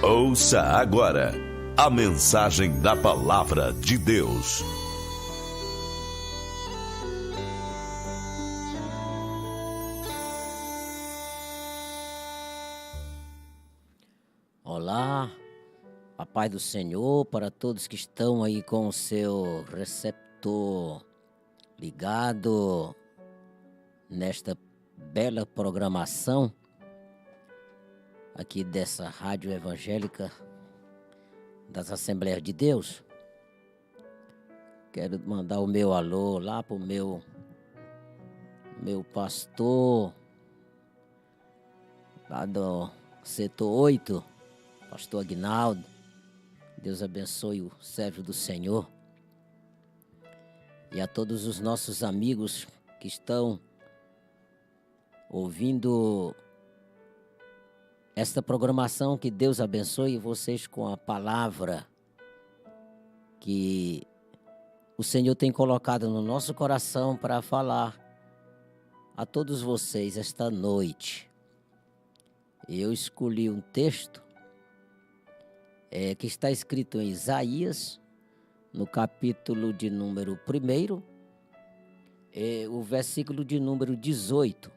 Ouça agora a mensagem da Palavra de Deus. Olá, a paz do Senhor para todos que estão aí com o seu receptor ligado nesta bela programação aqui dessa rádio evangélica das Assembleias de Deus. Quero mandar o meu alô lá pro meu pastor lá do setor 8, pastor Aguinaldo. Deus abençoe o servo do Senhor. E a todos os nossos amigos que estão ouvindo esta programação, que Deus abençoe vocês com a palavra que o Senhor tem colocado no nosso coração para falar a todos vocês esta noite. Eu escolhi um texto que está escrito em Isaías, no capítulo de número 1, o versículo de número 18,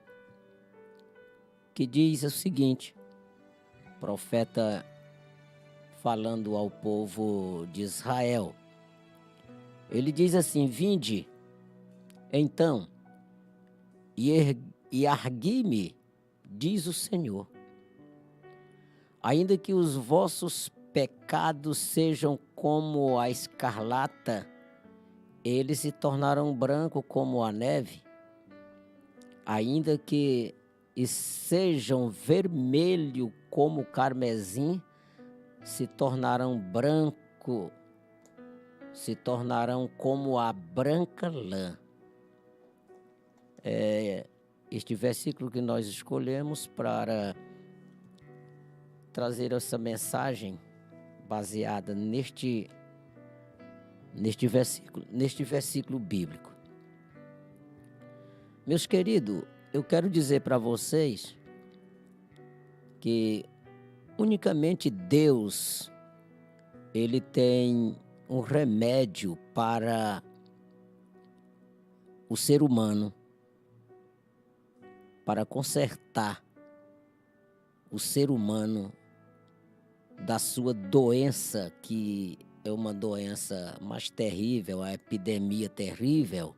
que diz o seguinte: profeta falando ao povo de Israel. Ele diz assim: vinde, então, e argui-me, diz o Senhor, ainda que os vossos pecados sejam como a escarlata, eles se tornarão branco como a neve, ainda que sejam vermelho como o carmesim, se tornarão branco, se tornarão como a branca lã. Este versículo que nós escolhemos para trazer essa mensagem baseada neste versículo bíblico. Meus queridos, eu quero dizer para vocês que unicamente Deus, Ele tem um remédio para o ser humano, para consertar o ser humano da sua doença, que é uma doença mais terrível, a epidemia terrível,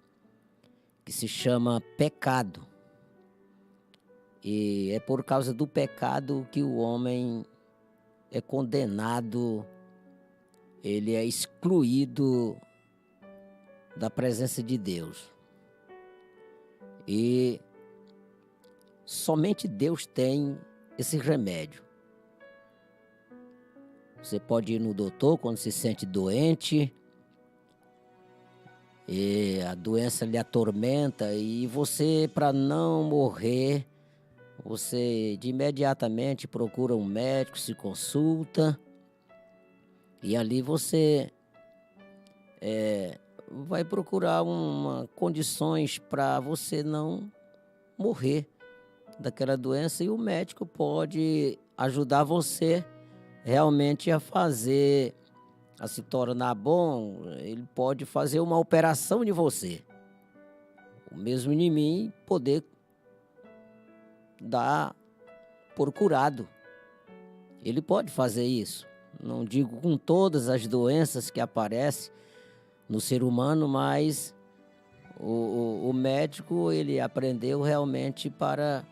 que se chama pecado. E é por causa do pecado que o homem é condenado, ele é excluído da presença de Deus. E somente Deus tem esse remédio. Você pode ir no doutor quando se sente doente, e a doença lhe atormenta, e você, para não morrer, você de imediatamente procura um médico, se consulta, e ali você vai procurar condições para você não morrer daquela doença, e o médico pode ajudar você realmente a se tornar bom. Ele pode fazer uma operação de você, o mesmo em mim, poder dar por curado. Ele pode fazer isso. Não digo com todas as doenças que aparecem no ser humano, mas o médico, ele aprendeu realmente para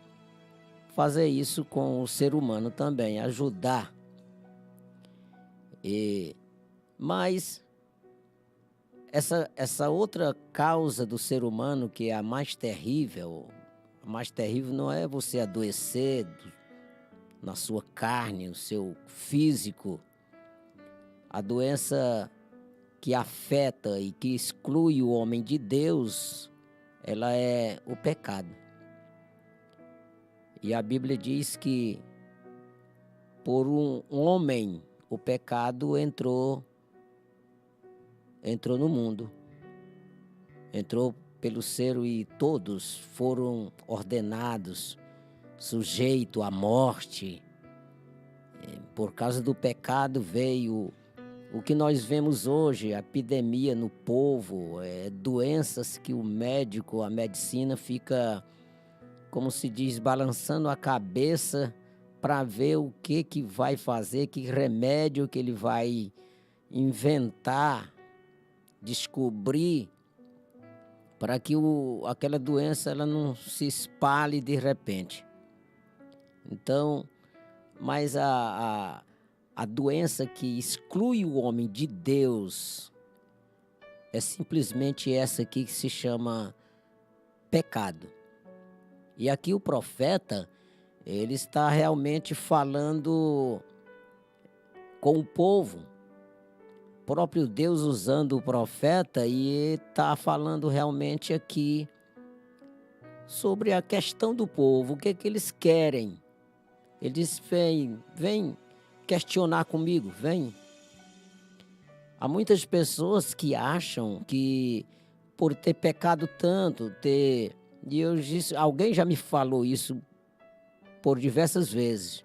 fazer isso com o ser humano também, ajudar. Mas essa outra causa do ser humano, que é a mais terrível não é você adoecer na sua carne, no seu físico. A doença que afeta e que exclui o homem de Deus, ela é o pecado. E a Bíblia diz que por um homem o pecado entrou no mundo. Entrou pelo ser, e todos foram ordenados, sujeitos à morte. Por causa do pecado veio o que nós vemos hoje, a epidemia no povo, doenças que o médico, a medicina fica, como se diz, balançando a cabeça para ver o que vai fazer, que remédio que ele vai inventar, descobrir, para que aquela doença ela não se espalhe de repente. Então, mas a doença que exclui o homem de Deus é simplesmente essa aqui que se chama pecado. E aqui o profeta, ele está realmente falando com o povo. O próprio Deus usando o profeta e está falando realmente aqui sobre a questão do povo, o que eles querem. Ele diz, vem questionar comigo, vem. Há muitas pessoas que acham que por ter pecado tanto, e eu disse, alguém já me falou isso por diversas vezes.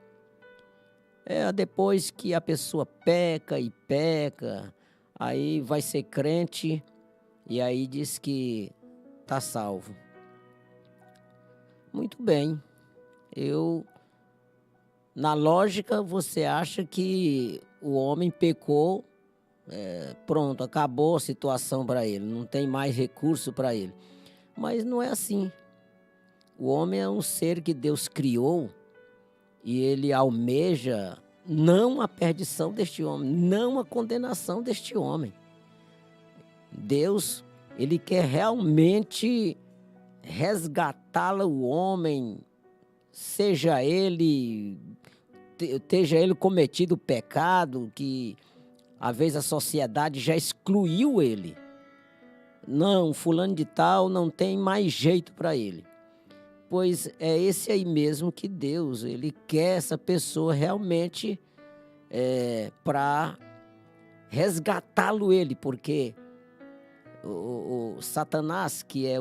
Depois que a pessoa peca e peca, aí vai ser crente e aí diz que está salvo. Muito bem, na lógica você acha que o homem pecou, pronto, acabou a situação para ele, não tem mais recurso para ele. Mas não é assim. O homem é um ser que Deus criou e ele almeja não a perdição deste homem, não a condenação deste homem. Deus, ele quer realmente resgatá-lo, o homem, esteja ele cometido pecado, que às vezes a sociedade já excluiu ele. Não, fulano de tal não tem mais jeito para ele. Pois é esse aí mesmo que Deus, ele quer essa pessoa realmente para resgatá-lo ele, porque o Satanás, que é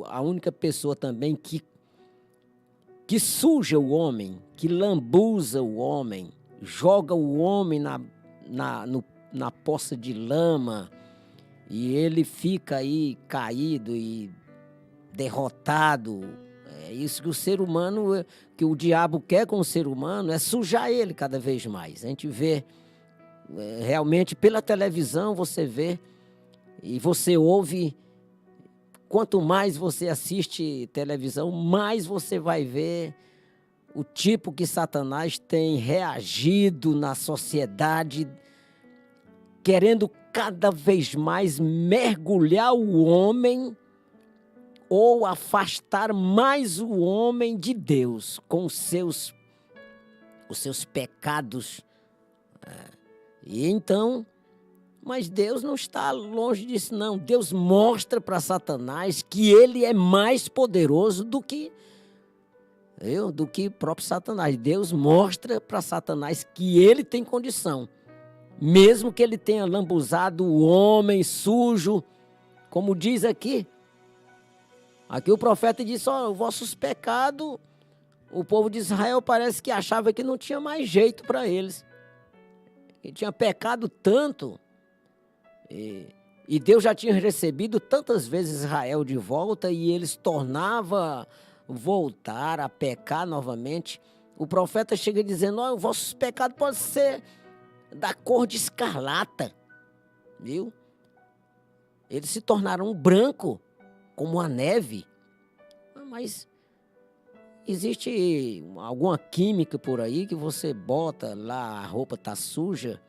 a única pessoa também que suja o homem, que lambuza o homem, joga o homem na poça de lama e ele fica aí caído e derrotado. É isso que o ser humano, que o diabo quer com o ser humano, é sujar ele cada vez mais. A gente vê, realmente pela televisão você vê e você ouve. Quanto mais você assiste televisão, mais você vai ver o tipo que Satanás tem reagido na sociedade, querendo cada vez mais mergulhar o homem ou afastar mais o homem de Deus com os seus pecados. E então, mas Deus não está longe disso, não. Deus mostra para Satanás que ele é mais poderoso do que o próprio Satanás. Deus mostra para Satanás que ele tem condição, mesmo que ele tenha lambuzado o homem sujo, como diz aqui. Aqui o profeta disse, os vossos pecados, o povo de Israel parece que achava que não tinha mais jeito para eles. Que tinha pecado tanto. E Deus já tinha recebido tantas vezes Israel de volta e eles tornavam voltar a pecar novamente. O profeta chega dizendo, os vossos pecados podem ser da cor de escarlata. Viu? Eles se tornaram branco como a neve. Mas existe alguma química por aí que você bota lá, a roupa está suja,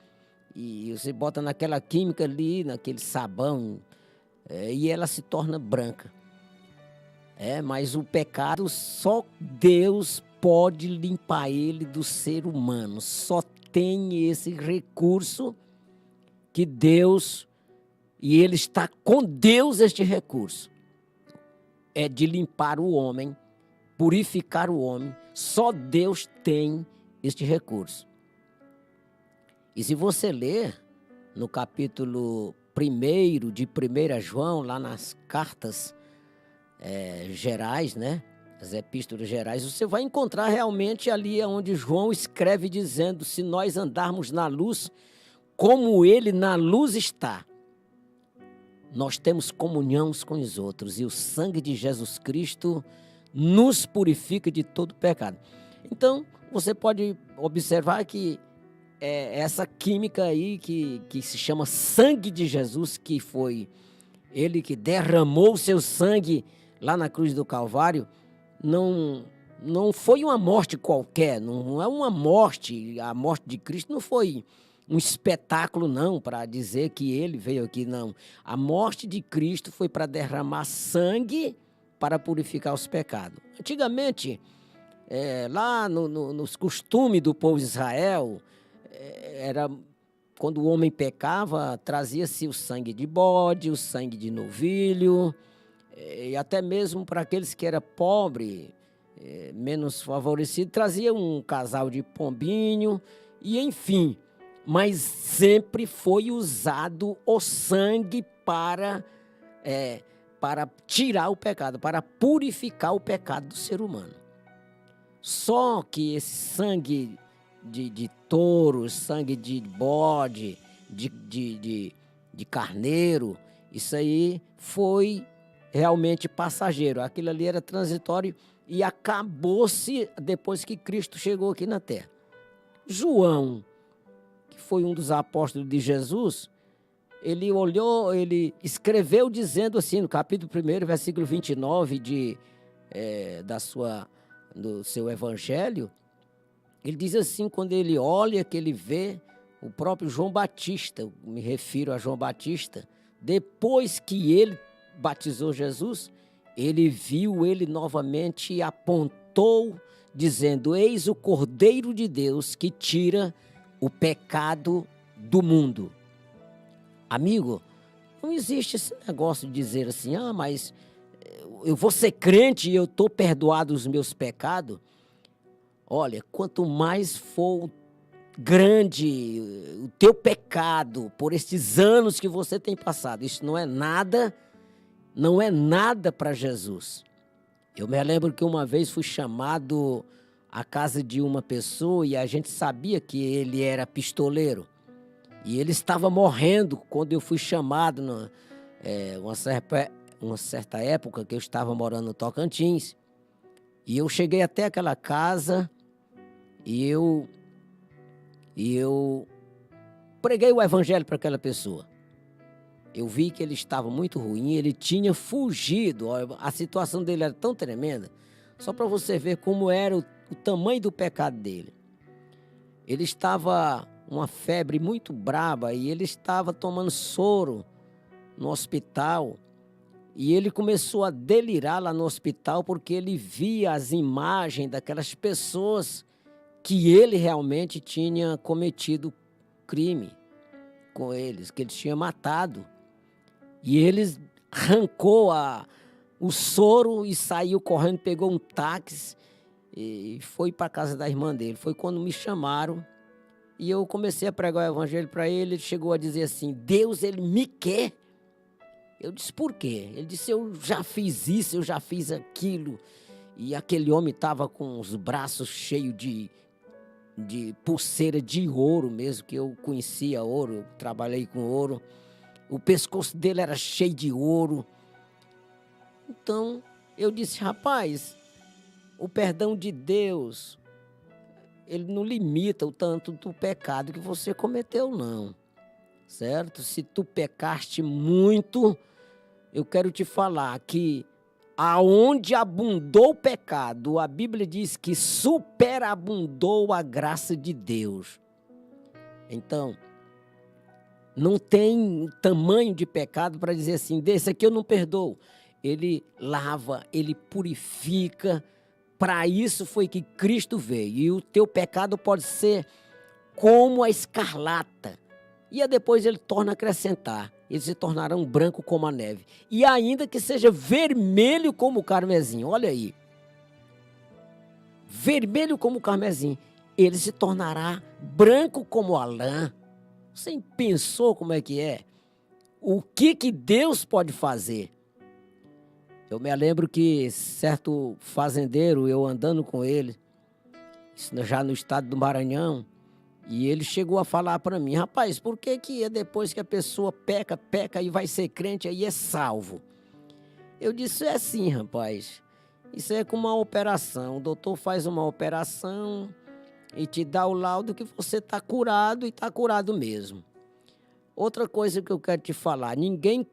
e você bota naquela química ali, naquele sabão, e ela se torna branca. Mas o pecado, só Deus pode limpar ele do ser humano. Só tem esse recurso que Deus, e ele está com Deus este recurso. É de limpar o homem, purificar o homem. Só Deus tem este recurso. E se você ler no capítulo 1 de 1 João, lá nas cartas gerais, né? as epístolas gerais, você vai encontrar realmente ali onde João escreve dizendo: se nós andarmos na luz, como ele na luz está, nós temos comunhão uns com os outros, e o sangue de Jesus Cristo nos purifica de todo pecado. Então, você pode observar que essa química aí que se chama sangue de Jesus, que foi ele que derramou o seu sangue lá na cruz do Calvário, não foi uma morte qualquer, não é uma morte. A morte de Cristo não foi um espetáculo, não, para dizer que ele veio aqui, não. A morte de Cristo foi para derramar sangue para purificar os pecados. Antigamente, lá nos costumes do povo de Israel, era quando o homem pecava, trazia-se o sangue de bode, o sangue de novilho, e até mesmo para aqueles que eram pobres, menos favorecidos, trazia um casal de pombinho, e enfim, mas sempre foi usado o sangue para tirar o pecado, para purificar o pecado do ser humano. Só que esse sangue de touro, sangue de bode, de carneiro, isso aí foi realmente passageiro. Aquilo ali era transitório e acabou-se depois que Cristo chegou aqui na terra. João, que foi um dos apóstolos de Jesus, ele olhou, ele escreveu dizendo assim, no capítulo 1, versículo 29 do seu evangelho, ele diz assim, quando ele olha, que ele vê o próprio João Batista, eu me refiro a João Batista, depois que ele batizou Jesus, ele viu ele novamente e apontou, dizendo: eis o Cordeiro de Deus que tira o pecado do mundo. Amigo, não existe esse negócio de dizer assim, mas eu vou ser crente e eu estou perdoado dos meus pecados. Olha, quanto mais for grande o teu pecado por estes anos que você tem passado, isso não é nada para Jesus. Eu me lembro que uma vez fui chamado à casa de uma pessoa e a gente sabia que ele era pistoleiro. E ele estava morrendo quando eu fui chamado, uma certa época que eu estava morando no Tocantins. E eu cheguei até aquela casa e eu preguei o evangelho para aquela pessoa. Eu vi que ele estava muito ruim, ele tinha fugido, a situação dele era tão tremenda, só para você ver como era o tamanho do pecado dele. Ele estava uma febre muito braba e ele estava tomando soro no hospital e ele começou a delirar lá no hospital porque ele via as imagens daquelas pessoas que ele realmente tinha cometido crime com eles, que ele tinha matado. E ele arrancou o soro e saiu correndo, pegou um táxi e foi para a casa da irmã dele. Foi quando me chamaram e eu comecei a pregar o evangelho para ele. Ele chegou a dizer assim: Deus, ele me quer. Eu disse: por quê? Ele disse: eu já fiz isso, eu já fiz aquilo. E aquele homem estava com os braços cheios de pulseira de ouro mesmo, que eu conhecia ouro, eu trabalhei com ouro. O pescoço dele era cheio de ouro. Então, eu disse: rapaz, o perdão de Deus, ele não limita o tanto do pecado que você cometeu, não. Certo? Se tu pecaste muito, eu quero te falar que aonde abundou o pecado, a Bíblia diz que superabundou a graça de Deus. Então, não tem tamanho de pecado para dizer assim, desse aqui eu não perdoo. Ele lava, ele purifica. Para isso foi que Cristo veio. E o teu pecado pode ser como a escarlata. E depois ele torna a acrescentar. Eles se tornarão branco como a neve. E ainda que seja vermelho como o carmesim. Olha aí. Vermelho como o carmesim. Ele se tornará branco como a lã. Você pensou como é que é? O que Deus pode fazer? Eu me lembro que certo fazendeiro, eu andando com ele, isso já no estado do Maranhão, e ele chegou a falar para mim: rapaz, por que que é depois que a pessoa peca e vai ser crente, aí é salvo? Eu disse: é assim, rapaz, isso é como uma operação. O doutor faz uma operação e te dá o laudo que você está curado e está curado mesmo. Outra coisa que eu quero te falar: ninguém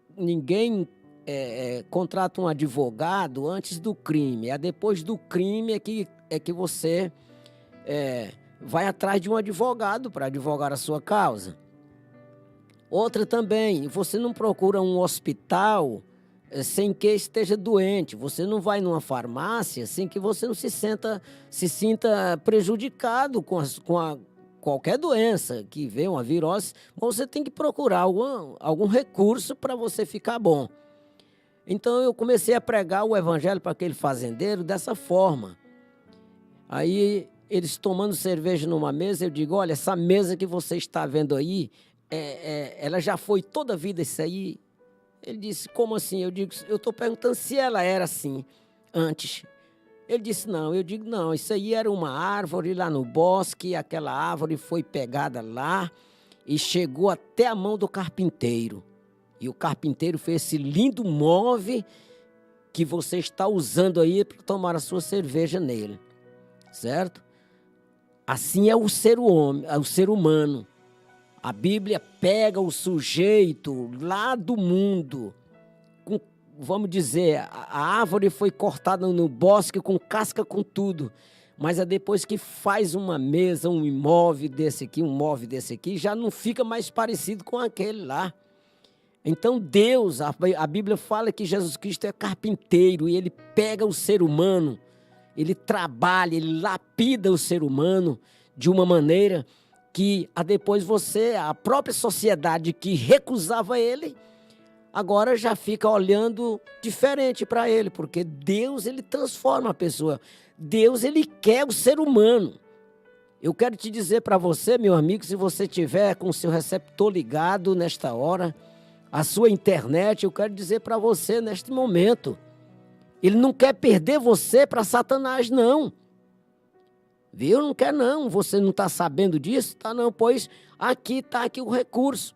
contrata um advogado antes do crime. É depois do crime é que você vai atrás de um advogado para advogar a sua causa. Outra também: você não procura um hospital sem que esteja doente. Você não vai numa farmácia sem que você não se sinta prejudicado com qualquer doença que venha, uma virose. Você tem que procurar algum recurso para você ficar bom. Então eu comecei a pregar o evangelho para aquele fazendeiro dessa forma. Aí eles tomando cerveja numa mesa, eu digo: olha, essa mesa que você está vendo aí, ela já foi toda a vida isso aí? Ele disse: como assim? Eu digo: eu estou perguntando se ela era assim antes. Ele disse: não. Eu digo: não, isso aí era uma árvore lá no bosque, aquela árvore foi pegada lá e chegou até a mão do carpinteiro. E o carpinteiro fez esse lindo móvel que você está usando aí para tomar a sua cerveja nele, certo? Assim é o ser humano. A Bíblia pega o sujeito lá do mundo, vamos dizer, a árvore foi cortada no bosque com casca, com tudo, mas é depois que faz uma mesa, um móvel desse aqui, já não fica mais parecido com aquele lá. Então Deus, a Bíblia fala que Jesus Cristo é carpinteiro e ele pega o ser humano, ele trabalha, ele lapida o ser humano de uma maneira que depois a própria sociedade que recusava ele, agora já fica olhando diferente para ele, porque Deus, ele transforma a pessoa. Deus, ele quer o ser humano. Eu quero te dizer para você, meu amigo, se você tiver com o seu receptor ligado nesta hora, a sua internet, eu quero dizer para você neste momento, ele não quer perder você para Satanás, não. Viu? Não quer não. Você não está sabendo disso? Tá não, pois aqui está aqui o recurso.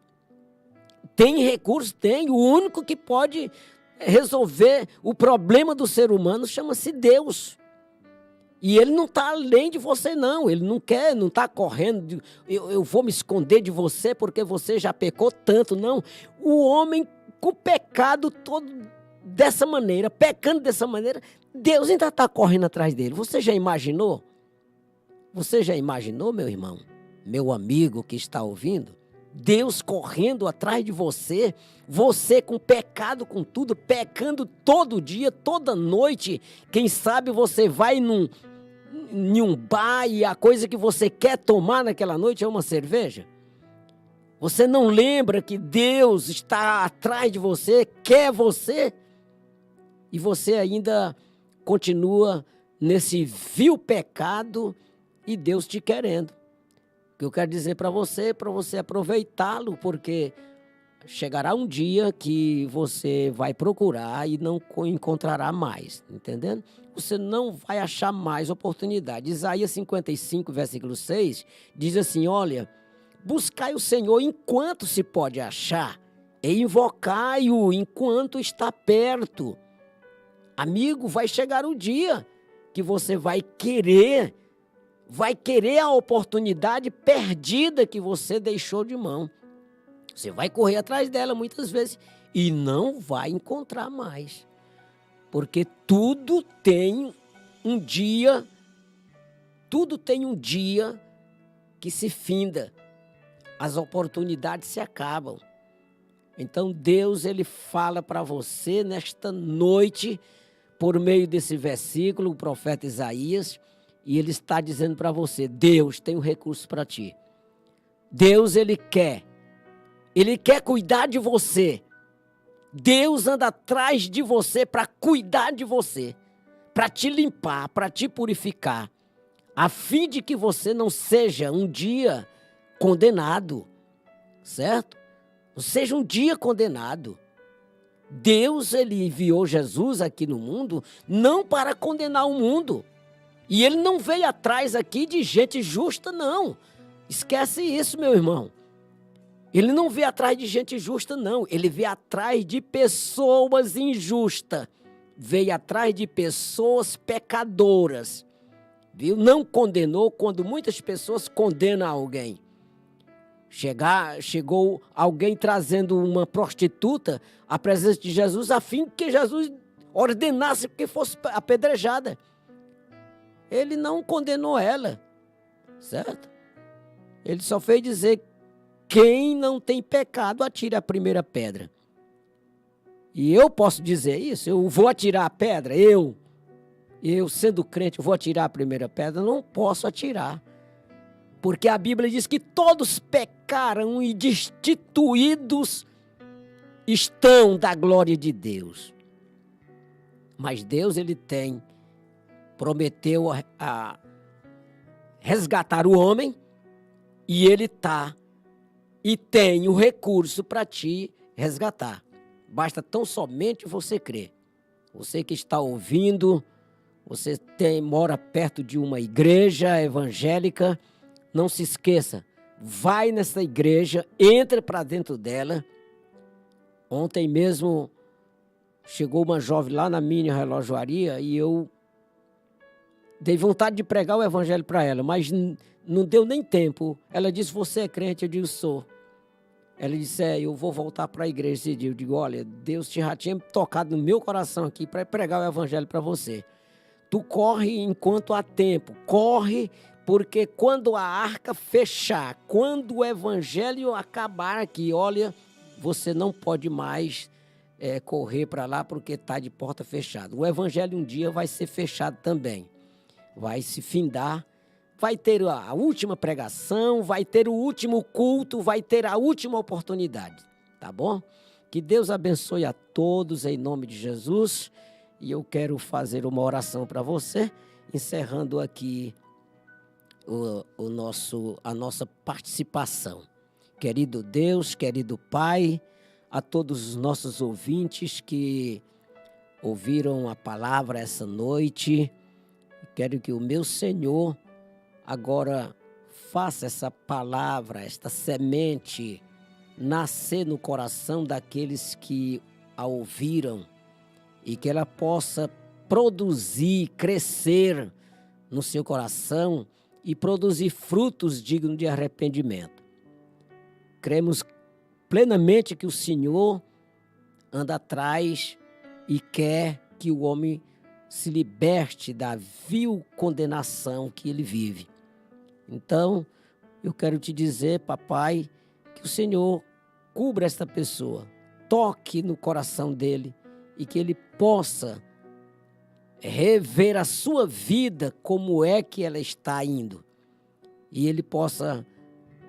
Tem recurso? Tem. O único que pode resolver o problema do ser humano chama-se Deus. E ele não está além de você, não. Ele não quer, não está correndo. Eu vou me esconder de você porque você já pecou tanto. Não. O homem com pecado todo dessa maneira, pecando dessa maneira, Deus ainda está correndo atrás dele. Você já imaginou? Você já imaginou, meu irmão, meu amigo que está ouvindo? Deus correndo atrás de você, você com pecado, com tudo, pecando todo dia, toda noite. Quem sabe você vai em um bar e a coisa que você quer tomar naquela noite é uma cerveja? Você não lembra que Deus está atrás de você, quer você? E você ainda continua nesse vil pecado e Deus te querendo. O que eu quero dizer para você aproveitá-lo, porque chegará um dia que você vai procurar e não encontrará mais, entendendo? Você não vai achar mais oportunidade. Isaías 55, versículo 6, diz assim: olha, buscai o Senhor enquanto se pode achar, e invocai-o enquanto está perto. Amigo, vai chegar o dia que você vai querer a oportunidade perdida que você deixou de mão. Você vai correr atrás dela muitas vezes e não vai encontrar mais. Porque tudo tem um dia que se finda. As oportunidades se acabam. Então Deus, ele fala para você nesta noite, por meio desse versículo, o profeta Isaías, e ele está dizendo para você: Deus tem um recurso para ti. Deus, ele quer cuidar de você. Deus anda atrás de você para cuidar de você, para te limpar, para te purificar, a fim de que você não seja um dia condenado, certo? Não seja um dia condenado. Deus, ele enviou Jesus aqui no mundo não para condenar o mundo. E ele não veio atrás aqui de gente justa, não. Esquece isso, meu irmão. Ele não veio atrás de gente justa, não. Ele veio atrás de pessoas injustas. Veio atrás de pessoas pecadoras. Viu? Não condenou quando muitas pessoas condenam alguém. Chegou alguém trazendo uma prostituta à presença de Jesus, a fim que Jesus ordenasse que fosse apedrejada. Ele não condenou ela, certo? Ele só fez dizer: quem não tem pecado, atire a primeira pedra. E eu posso dizer isso? Eu vou atirar a pedra? Eu sendo crente, eu vou atirar a primeira pedra? Não posso atirar. Porque a Bíblia diz que todos pecaram e destituídos estão da glória de Deus. Mas Deus, ele prometeu a resgatar o homem, e ele e tem o recurso para te resgatar. Basta tão somente você crer. Você que está ouvindo, você mora perto de uma igreja evangélica, não se esqueça, vai nessa igreja, entra para dentro dela. Ontem mesmo chegou uma jovem lá na minha relojoaria e eu dei vontade de pregar o evangelho para ela, mas não deu nem tempo. Ela disse: você é crente? Eu digo: sou. Ela disse: eu vou voltar para a igreja esse dia. Eu digo: olha, Deus já tinha tocado no meu coração aqui para pregar o evangelho para você. Tu corre enquanto há tempo, corre, porque quando a arca fechar, quando o evangelho acabar aqui, olha, você não pode mais correr para lá porque está de porta fechada. O evangelho um dia vai ser fechado também. Vai se findar, vai ter a última pregação, vai ter o último culto, vai ter a última oportunidade, tá bom? Que Deus abençoe a todos em nome de Jesus. E eu quero fazer uma oração para você, encerrando aqui a nossa participação. Querido Deus, querido Pai, a todos os nossos ouvintes que ouviram a palavra essa noite, quero que o meu Senhor agora faça essa palavra, esta semente, nascer no coração daqueles que a ouviram e que ela possa produzir, crescer no seu coração e produzir frutos dignos de arrependimento. Cremos plenamente que o Senhor anda atrás e quer que o homem se liberte da vil condenação que ele vive. Então, eu quero te dizer, papai, que o Senhor cubra esta pessoa, toque no coração dele e que ele possa rever a sua vida, como é que ela está indo, e ele possa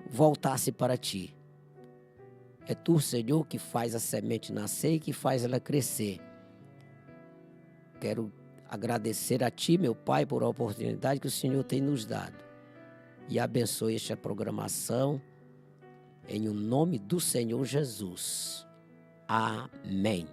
voltar-se para ti. É tu, Senhor, que faz a semente nascer e que faz ela crescer. Quero agradecer a ti, meu Pai, por a oportunidade que o Senhor tem nos dado. E abençoe esta programação em o nome do Senhor Jesus. Amém.